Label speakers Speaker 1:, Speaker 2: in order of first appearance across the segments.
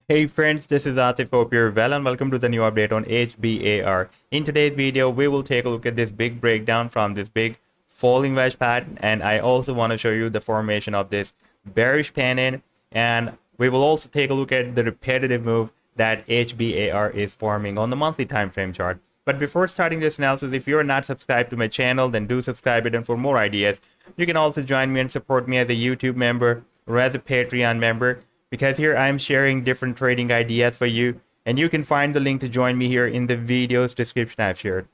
Speaker 1: Hey friends, this is Atif. Hope you're well and welcome to the new update on HBAR. In today's video, we will take a look at this big breakdown from this big falling wedge pattern, and I also want to show you the formation of this bearish pennant, and we will also take a look at the repetitive move that HBAR is forming on the monthly time frame chart. But before starting this analysis, if you're not subscribed to my channel, then do subscribe it, and for more ideas, you can also join me and support me as a YouTube member or as a Patreon member, because here I'm sharing different trading ideas for you, and you can find the link to join me here in the video's description I've shared.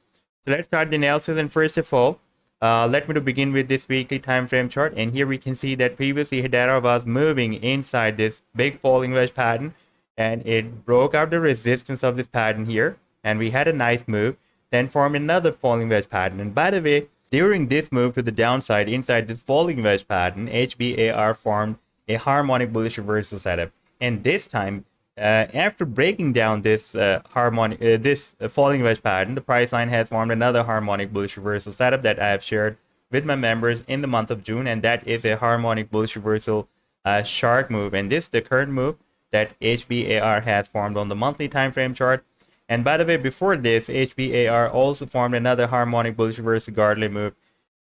Speaker 1: So let's start the analysis, and first of all, let me to begin with this weekly time frame chart, and here we can see that previously Hedera was moving inside this big falling wedge pattern, and it broke out the resistance of this pattern here, and we had a nice move, then formed another falling wedge pattern. And by the way, during this move to the downside inside this falling wedge pattern, HBAR formed a harmonic bullish reversal setup, and this time after breaking down this falling wedge pattern, the price line has formed another harmonic bullish reversal setup that I have shared with my members in the month of June, and that is a harmonic bullish reversal shark move, and this is the current move that HBAR has formed on the monthly time frame chart. And by the way, before this, HBAR also formed another harmonic bullish reversal Gardley move.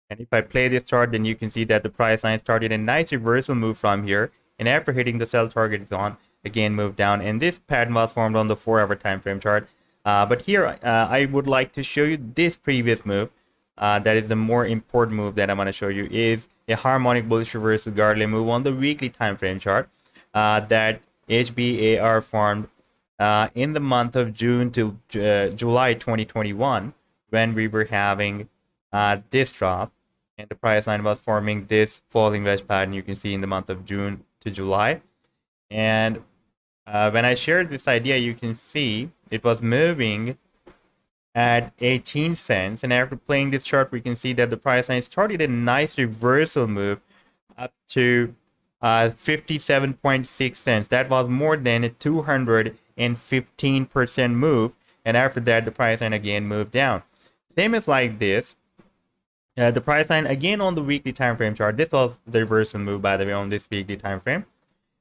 Speaker 1: And if I play this chart, then you can see that the price line started a nice reversal move from here, and after hitting the sell target is on, again moved down, and this pattern was formed on the 4-hour time frame chart. But here I would like to show you this previous move. That is the more important move that I'm going to show you, is a harmonic bullish reversal Gardley move on the weekly time frame chart that HBAR formed in the month of June to July 2021, when we were having this drop, and the price line was forming this falling wedge pattern you can see in the month of June to July. And when I shared this idea, you can see it was moving at 18 cents, and after playing this chart, we can see that the price line started a nice reversal move up to 57.6 cents. That was more than a 215% move, and after that the price line again moved down. Same as like this, the price line again on the weekly time frame chart. This was the reversal move, by the way, on this weekly time frame,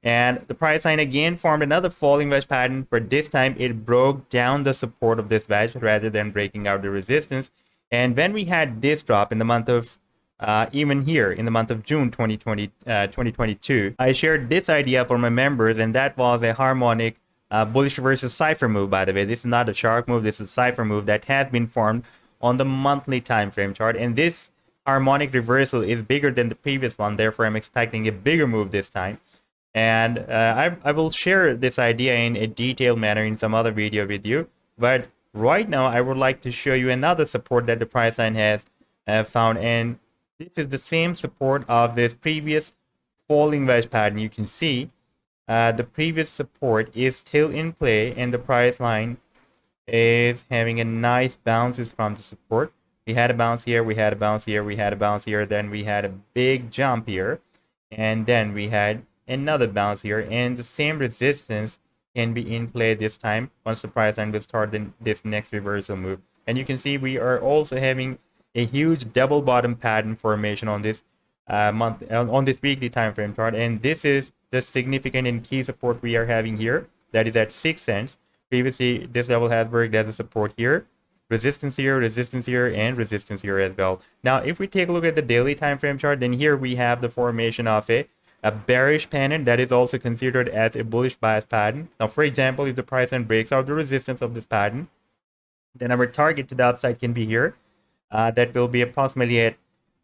Speaker 1: and the price line again formed another falling wedge pattern, but this time it broke down the support of this wedge rather than breaking out the resistance. And when we had this drop in the month of even here in the month of June 2022, I shared this idea for my members, and that was a harmonic bullish reversal cipher move. By the way, this is not a shark move, this is a cipher move that has been formed on the monthly time frame chart, and this harmonic reversal is bigger than the previous one, therefore I'm expecting a bigger move this time. And I will share this idea in a detailed manner in some other video with you, but right now I would like to show you another support that the price line has found, and this is the same support of this previous falling wedge pattern. You can see the previous support is still in play, and the price line is having a nice bounces from the support. We had a bounce here, we had a bounce here, we had a bounce here, then we had a big jump here, and then we had another bounce here, and the same resistance can be in play this time once the price line will start this next reversal move. And you can see we are also having a huge double bottom pattern formation on this on this weekly time frame chart, and this is the significant and key support we are having here, that is at 6 cents. Previously this level has worked as a support here, resistance here, and resistance here as well. Now if we take a look at the daily time frame chart, then here we have the formation of a bearish pennant that is also considered as a bullish bias pattern. Now for example, if the price line breaks out the resistance of this pattern, then our target to the upside can be here. That will be approximately at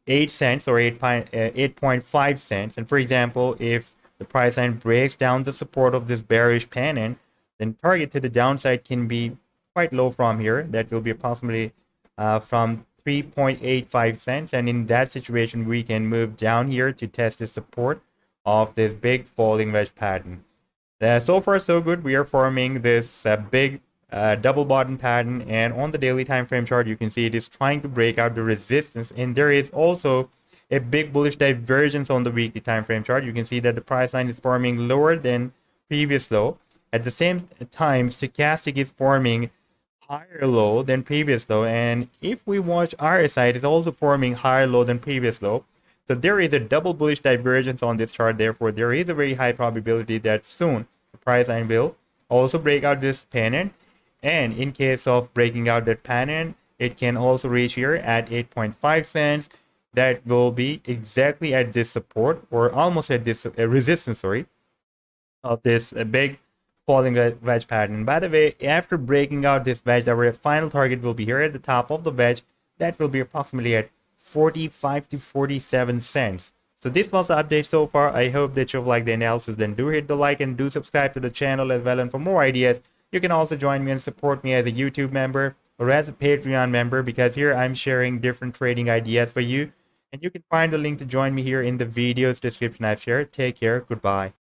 Speaker 1: 8 cents or 8.5 cents. And for example, if the price line breaks down the support of this bearish pennant, then target to the downside can be quite low from here. That will be approximately from 3.85 cents. And in that situation, we can move down here to test the support of this big falling wedge pattern. So far so good. We are forming this big double bottom pattern, and on the daily time frame chart you can see it is trying to break out the resistance, and there is also a big bullish divergence on the weekly time frame chart. You can see that the price line is forming lower than previous low. At the same time, stochastic is forming higher low than previous low, and if we watch RSI, it is also forming higher low than previous low. So there is a double bullish divergence on this chart. Therefore there is a very high probability that soon the price line will also break out this pennant, and in case of breaking out that pennant, it can also reach here at 8.5 cents. That will be exactly at this support, or almost at this resistance, sorry, of this big falling wedge pattern. By the way, after breaking out this wedge, our final target will be here at the top of the wedge. That will be approximately at 45 to 47 cents. So this was the update so far. I hope that you've liked the analysis. Then do hit the like and do subscribe to the channel as well. And for more ideas, you can also join me and support me as a YouTube member or as a Patreon member, because here I'm sharing different trading ideas for you. And you can find the link to join me here in the video's description I've shared. Take care. Goodbye.